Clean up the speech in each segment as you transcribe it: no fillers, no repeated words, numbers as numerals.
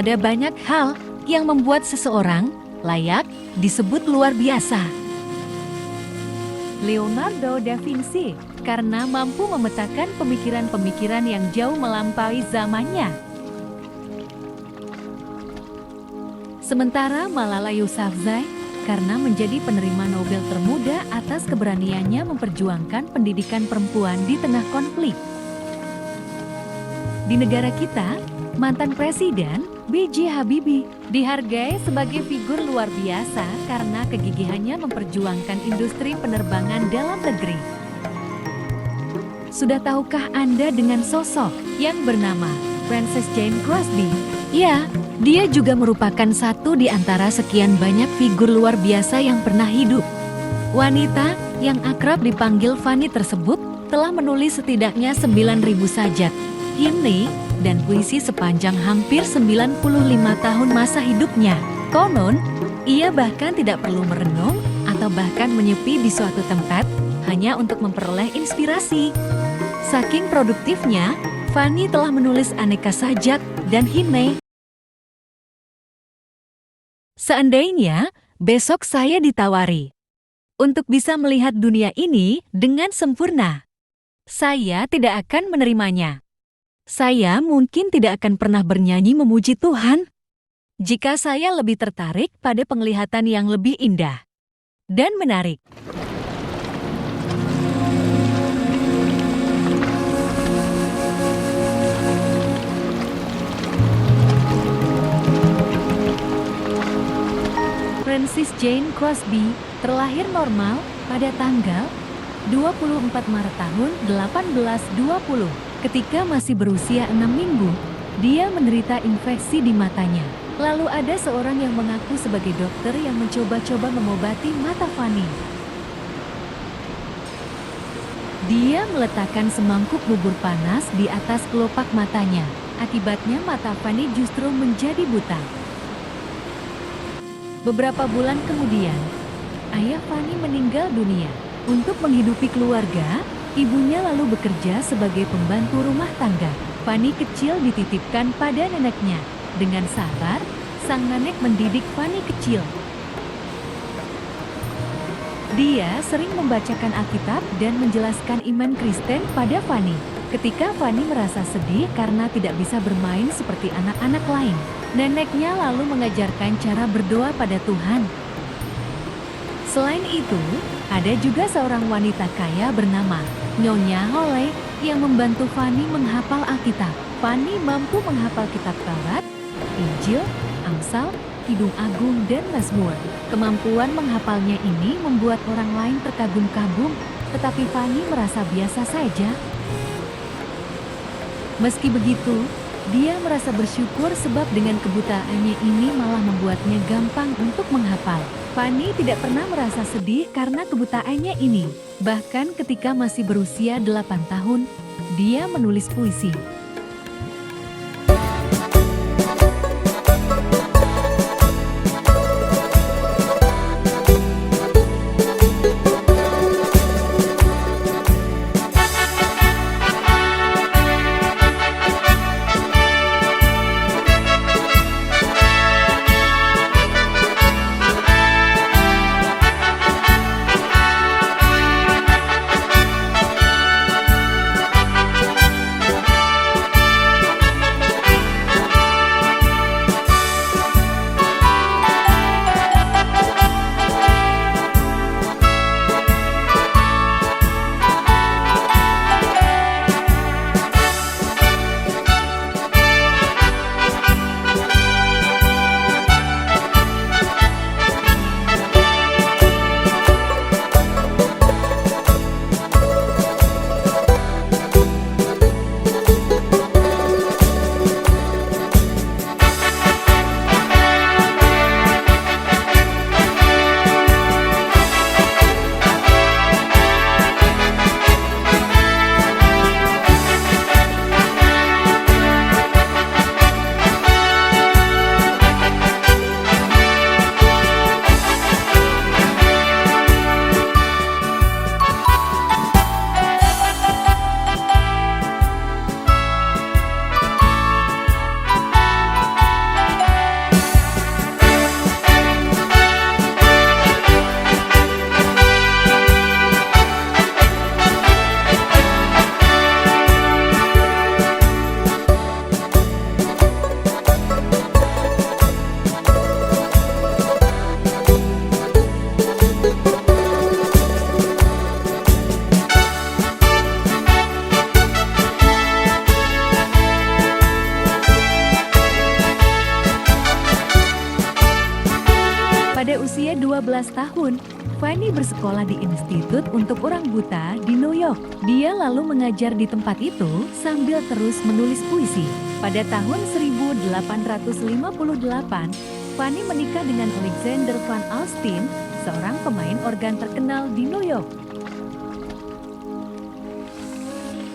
Ada banyak hal yang membuat seseorang layak disebut luar biasa. Leonardo da Vinci, karena mampu memetakan pemikiran-pemikiran yang jauh melampaui zamannya. Sementara Malala Yousafzai, karena menjadi penerima Nobel termuda atas keberaniannya memperjuangkan pendidikan perempuan di tengah konflik. Di negara kita, mantan Presiden B.J. Habibie dihargai sebagai figur luar biasa karena kegigihannya memperjuangkan industri penerbangan dalam negeri. Sudah tahukah Anda dengan sosok yang bernama Frances Jane Crosby? Ya, dia juga merupakan satu di antara sekian banyak figur luar biasa yang pernah hidup. Wanita yang akrab dipanggil Fanny tersebut telah menulis setidaknya 9.000 sajak, himne, dan puisi sepanjang hampir 95 tahun masa hidupnya. Konon, ia bahkan tidak perlu merenung atau bahkan menyepi di suatu tempat hanya untuk memperoleh inspirasi. Saking produktifnya, Fanny telah menulis aneka sajak dan himne. Seandainya besok saya ditawari untuk bisa melihat dunia ini dengan sempurna, saya tidak akan menerimanya. Saya mungkin tidak akan pernah bernyanyi memuji Tuhan jika saya lebih tertarik pada penglihatan yang lebih indah dan menarik. Frances Jane Crosby terlahir normal pada tanggal 24 Maret tahun 1820. Ketika masih berusia 6 minggu, dia menderita infeksi di matanya. Lalu ada seorang yang mengaku sebagai dokter yang mencoba-coba mengobati mata Fanny. Dia meletakkan semangkuk bubur panas di atas kelopak matanya. Akibatnya mata Fanny justru menjadi buta. Beberapa bulan kemudian, ayah Fanny meninggal dunia. Untuk menghidupi keluarga, ibunya lalu bekerja sebagai pembantu rumah tangga. Fanny kecil dititipkan pada neneknya. Dengan sabar, sang nenek mendidik Fanny kecil. Dia sering membacakan Alkitab dan menjelaskan iman Kristen pada Fanny. Ketika Fanny merasa sedih karena tidak bisa bermain seperti anak-anak lain, neneknya lalu mengajarkan cara berdoa pada Tuhan. Selain itu, ada juga seorang wanita kaya bernama Nyonya Hole yang membantu Fanny menghafal Alkitab. Fanny mampu menghafal kitab Taurat, Injil, Amsal, Kidung Agung, dan Mazmur. Kemampuan menghafalnya ini membuat orang lain terkagum-kagum, tetapi Fanny merasa biasa saja. Meski begitu, dia merasa bersyukur sebab dengan kebutaannya ini malah membuatnya gampang untuk menghafal. Fanny tidak pernah merasa sedih karena kebutaannya ini. Bahkan ketika masih berusia 8 tahun, dia menulis puisi. usia 12 tahun, Fanny bersekolah di Institut untuk Orang Buta di New York. Dia lalu mengajar di tempat itu sambil terus menulis puisi. Pada tahun 1858, Fanny menikah dengan Alexander Van Alstine, seorang pemain organ terkenal di New York.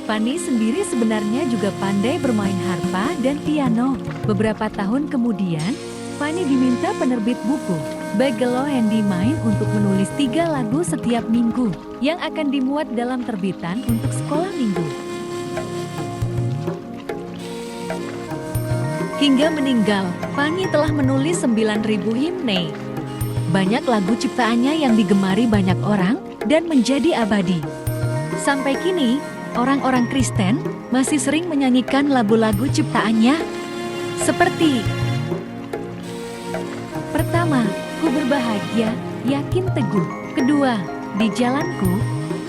Fanny sendiri sebenarnya juga pandai bermain harpa dan piano. Beberapa tahun kemudian, Fanny diminta penerbit buku Bigelow and Demain untuk menulis 3 lagu setiap minggu yang akan dimuat dalam terbitan untuk sekolah minggu. Hingga meninggal, Fanny telah menulis 9.000 himne. Banyak lagu ciptaannya yang digemari banyak orang dan menjadi abadi. Sampai kini, orang-orang Kristen masih sering menyanyikan lagu-lagu ciptaannya. Seperti pertama, ku berbahagia, yakin teguh. Kedua, di jalanku,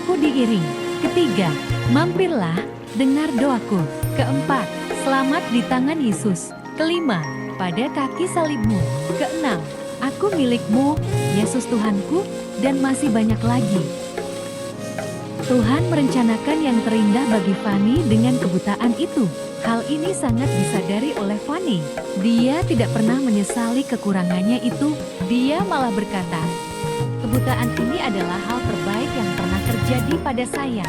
ku diiring. Ketiga, mampirlah, dengar doaku. Keempat, selamat di tangan Yesus. Kelima, pada kaki salibmu. Keenam, aku milikmu, Yesus Tuhanku, dan masih banyak lagi. Tuhan merencanakan yang terindah bagi Fanny dengan kebutaan itu. Hal ini sangat disadari oleh Fanny. Dia tidak pernah menyesali kekurangannya itu. Dia malah berkata, kebutaan ini adalah hal terbaik yang pernah terjadi pada saya.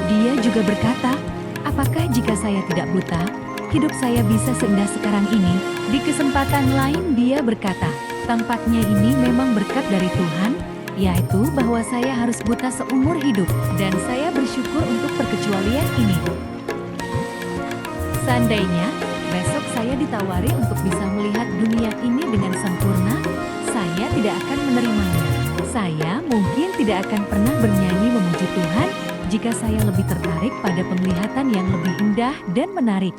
Dia juga berkata, apakah jika saya tidak buta, hidup saya bisa seindah sekarang ini? Di kesempatan lain dia berkata, tampaknya ini memang berkat dari Tuhan, yaitu bahwa saya harus buta seumur hidup, dan saya bersyukur untuk perkecualian ini. Seandainya, besok saya ditawari untuk bisa melihat dunia ini dengan sempurna, saya tidak akan menerimanya. Saya mungkin tidak akan pernah bernyanyi memuji Tuhan jika saya lebih tertarik pada penglihatan yang lebih indah dan menarik.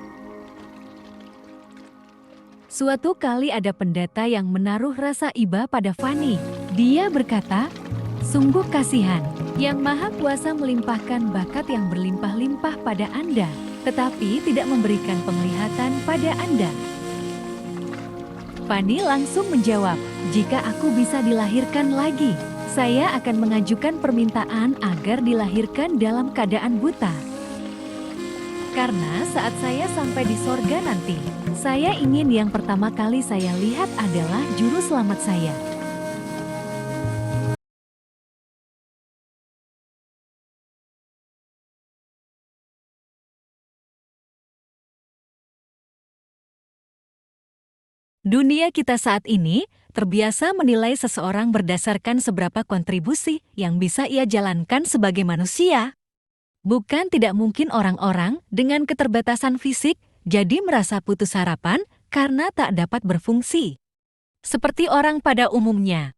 Suatu kali ada pendeta yang menaruh rasa iba pada Fanny. Dia berkata, sungguh kasihan, Yang Maha Kuasa melimpahkan bakat yang berlimpah-limpah pada Anda, tetapi tidak memberikan penglihatan pada Anda. Fanny langsung menjawab, jika aku bisa dilahirkan lagi, saya akan mengajukan permintaan agar dilahirkan dalam keadaan buta. Karena saat saya sampai di sorga nanti, saya ingin yang pertama kali saya lihat adalah juru selamat saya. Dunia kita saat ini terbiasa menilai seseorang berdasarkan seberapa kontribusi yang bisa ia jalankan sebagai manusia. Bukan tidak mungkin orang-orang dengan keterbatasan fisik jadi merasa putus harapan karena tak dapat berfungsi. Seperti orang pada umumnya.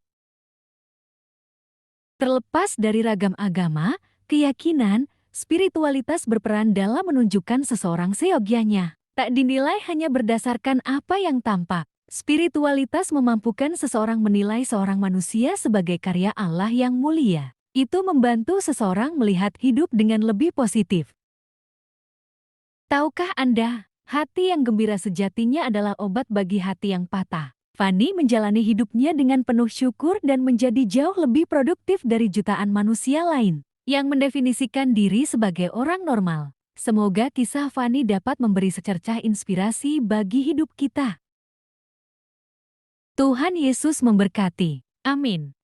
Terlepas dari ragam agama, keyakinan, spiritualitas berperan dalam menunjukkan seseorang seyogyanya. Tak dinilai hanya berdasarkan apa yang tampak. Spiritualitas memampukan seseorang menilai seorang manusia sebagai karya Allah yang mulia. Itu membantu seseorang melihat hidup dengan lebih positif. Tahukah Anda, hati yang gembira sejatinya adalah obat bagi hati yang patah. Fanny menjalani hidupnya dengan penuh syukur dan menjadi jauh lebih produktif dari jutaan manusia lain yang mendefinisikan diri sebagai orang normal. Semoga kisah Fanny dapat memberi secercah inspirasi bagi hidup kita. Tuhan Yesus memberkati. Amin.